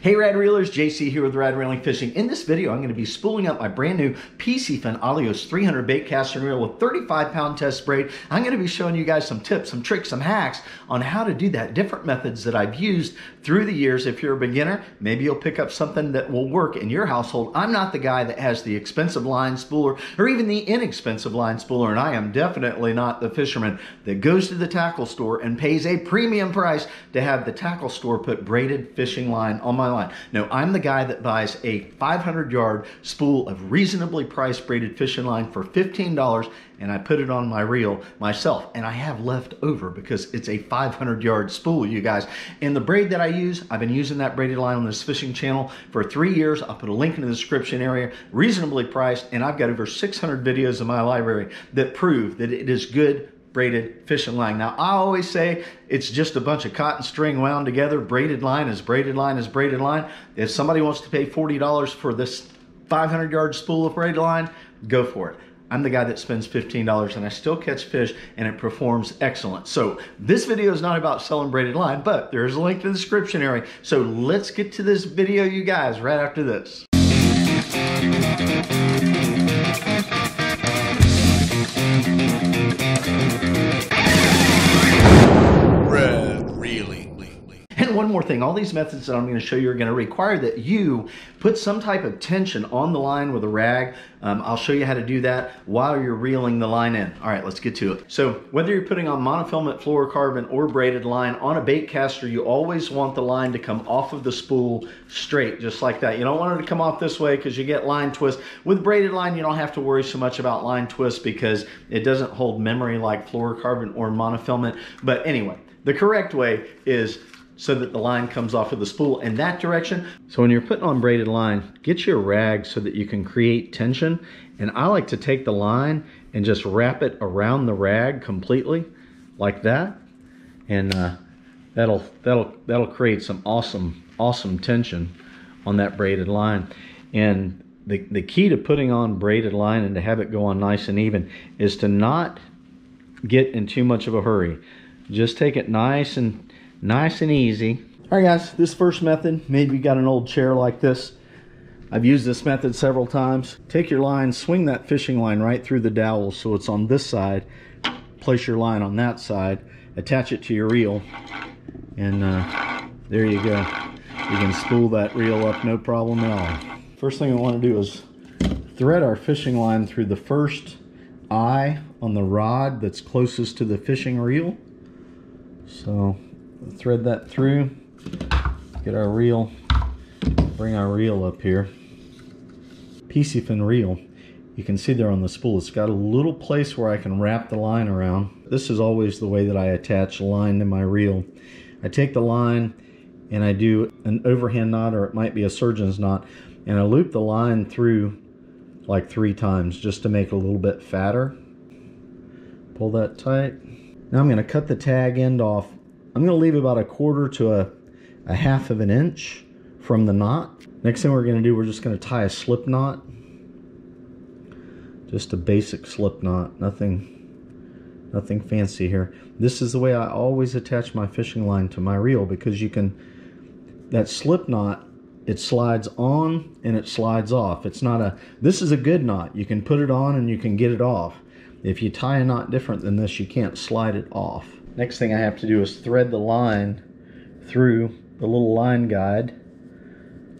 Hey Rad Reelers, JC here with Radreeling Fishing. In this video, I'm going to be spooling up my brand new Piscifun Alijoz 300 bait casting reel with 35-pound test braid. I'm going to be showing you guys some tips, some tricks, some hacks on how to do that, different methods that I've used through the years. If you're a beginner, maybe you'll pick up something that will work in your household. I'm not the guy that has the expensive line spooler or even the inexpensive line spooler, and I am definitely not the fisherman that goes to the tackle store and pays a premium price to have the tackle store put braided fishing line on my line. No, I'm the guy that buys a 500-yard spool of reasonably priced braided fishing line for $15, and I put it on my reel myself, and I have left over because it's a 500-yard spool, you guys. And the braid that I use, I've been using that braided line on this fishing channel for 3 years. I'll put a link in the description area, reasonably priced, and I've got over 600 videos in my library that prove that it is good braided fishing line. Now, I always say it's just a bunch of cotton string wound together. Braided line is braided line is braided line. If somebody wants to pay $40 for this 500-yard spool of braided line, go for it. I'm the guy that spends $15 and I still catch fish and it performs excellent. So this video is not about selling braided line, but there's a link in the description area. So let's get to this video, you guys, right after this. And one more thing, all these methods that I'm going to show you are going to require that you put some type of tension on the line with a rag. I'll show you how to do that while you're reeling the line in. All right, let's get to it. So whether you're putting on monofilament, fluorocarbon, or braided line on a bait caster, you always want the line to come off of the spool straight, just like that. You don't want it to come off this way because you get line twist. With braided line, you don't have to worry so much about line twist because it doesn't hold memory like fluorocarbon or monofilament. But anyway, the correct way is so that the line comes off of the spool in that direction. So when you're putting on braided line, get your rag so that you can create tension. And I like to take the line and just wrap it around the rag completely, like that. And that'll create some awesome tension on that braided line. And the key to putting on braided line and to have it go on nice and even is to not get in too much of a hurry. Just take it nice and easy. All right, guys, this first method, maybe you got an old chair like this. I've used this method several times. Take your line, swing that fishing line right through the dowel so it's on this side. Place your line on that side, attach it to your reel, and there you go. You can spool that reel up no problem at all. First thing I want to do is thread our fishing line through the first eye on the rod that's closest to the fishing reel. So thread that through, get our reel, bring our reel up here. Piscifun reel, you can see there on the spool, it's got a little place where I can wrap the line around. This is always the way that I attach a line to my reel. I take the line and I do an overhand knot, or it might be a surgeon's knot, and I loop the line through like 3 times just to make it a little bit fatter. Pull that tight. Now I'm going to cut the tag end off. I'm going to leave about 1/4 to a 1/2 of an inch from the knot. Next thing we're going to do, we're just going to tie a slip knot. Just a basic slip knot, nothing fancy here. This is the way I always attach my fishing line to my reel, because you can, that slip knot, it slides on and it slides off. It's not a, this is a good knot. You can put it on and you can get it off. If you tie a knot different than this, you can't slide it off. Next thing I have to do is thread the line through the little line guide.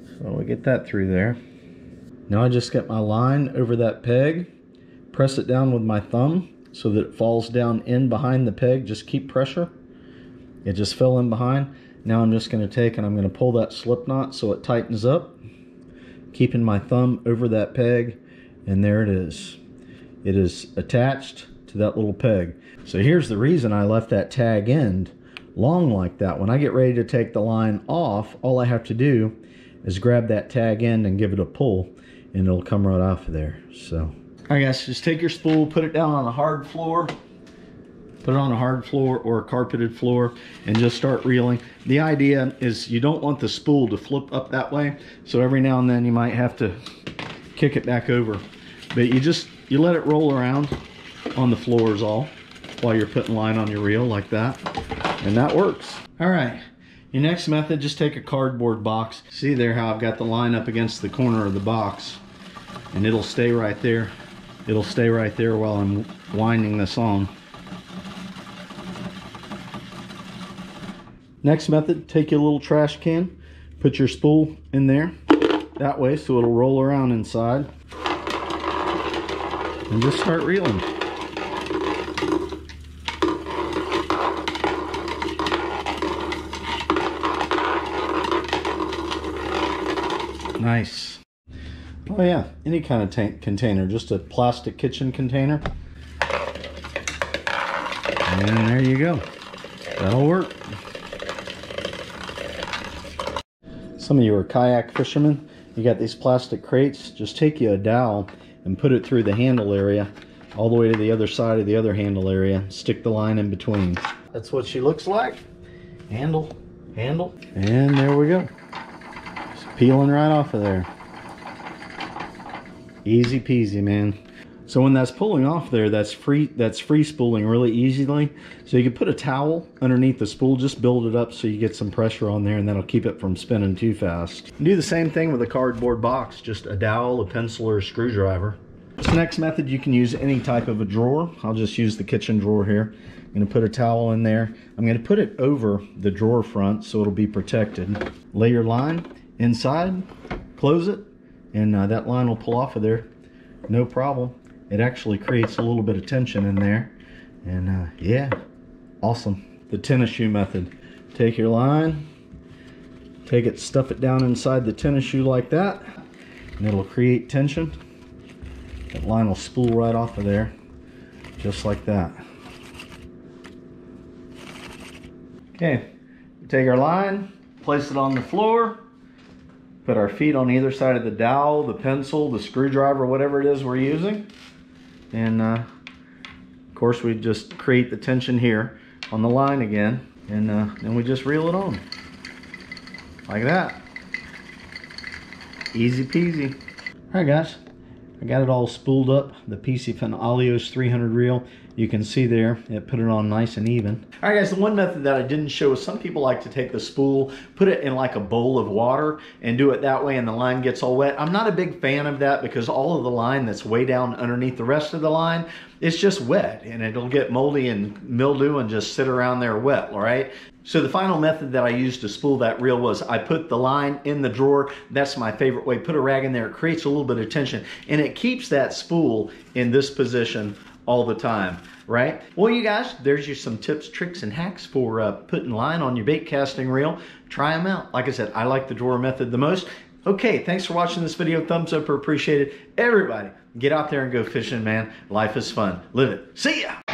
So we get that through there. Now I just get my line over that peg, press it down with my thumb so that it falls down in behind the peg. Just keep pressure. It just fell in behind. Now I'm just going to take and I'm going to pull that slip knot so it tightens up, keeping my thumb over that peg, and there it is. It is attached to that little peg. So here's the reason I left that tag end long like that. When I get ready to take the line off, all I have to do is grab that tag end and give it a pull, and it'll come right off of there. So, all right, guys, just take your spool, put it down on a hard floor. Put it on a hard floor or a carpeted floor and just start reeling. The idea is you don't want the spool to flip up that way, so every now and then you might have to kick it back over. But you let it roll around on the floor is all, while you're putting line on your reel like that, and that works. All right, Your next method, just take a cardboard box. See there how I've got the line up against the corner of the box, and it'll stay right there. It'll stay right there while I'm winding this on. Next method, take your little trash can, put your spool in there, that way so it'll roll around inside, and just start reeling. Nice. Oh yeah, any kind of container, just a plastic kitchen container. And there you go. That'll work. Some of you are kayak fishermen. You got these plastic crates. Just take you a dowel and put it through the handle area all the way to the other side of the other handle area. Stick the line in between. That's what she looks like. Handle, handle. And there we go. Peeling right off of there. Easy peasy, man. So when that's pulling off there, that's free spooling really easily. So you can put a towel underneath the spool, just build it up so you get some pressure on there, and that'll keep it from spinning too fast. Do the same thing with a cardboard box, just a dowel, a pencil, or a screwdriver. This next method, you can use any type of a drawer. I'll just use the kitchen drawer here. I'm going to put a towel in there. I'm going to put it over the drawer front so it'll be protected. Lay your line inside, close it, and that line will pull off of there, no problem. It actually creates a little bit of tension in there, and yeah, awesome. The tennis shoe method. Take your line, take it, stuff it down inside the tennis shoe like that, and it'll create tension. That line will spool right off of there, just like that. Okay, take our line, place it on the floor, put our feet on either side of the dowel, the pencil, the screwdriver, whatever it is we're using. And of course we just create the tension here on the line again, and then we just reel it on. Like that. Easy peasy. Alright guys, I got it all spooled up, the Piscifun Alijoz 300 reel. You can see there, it put it on nice and even. All right guys, the one method that I didn't show is some people like to take the spool, put it in like a bowl of water and do it that way, and the line gets all wet. I'm not a big fan of that because all of the line that's way down underneath the rest of the line, it's just wet and it'll get moldy and mildew and just sit around there wet, all right? So the final method that I used to spool that reel was I put the line in the drawer. That's my favorite way. Put a rag in there. It creates a little bit of tension and it keeps that spool in this position all the time, right? Well, you guys, there's your some tips, tricks, and hacks for putting line on your bait casting reel. Try them out. Like I said, I like the drawer method the most. Okay, thanks for watching this video. Thumbs up or appreciate it. Everybody, get out there and go fishing, man. Life is fun. Live it. See ya!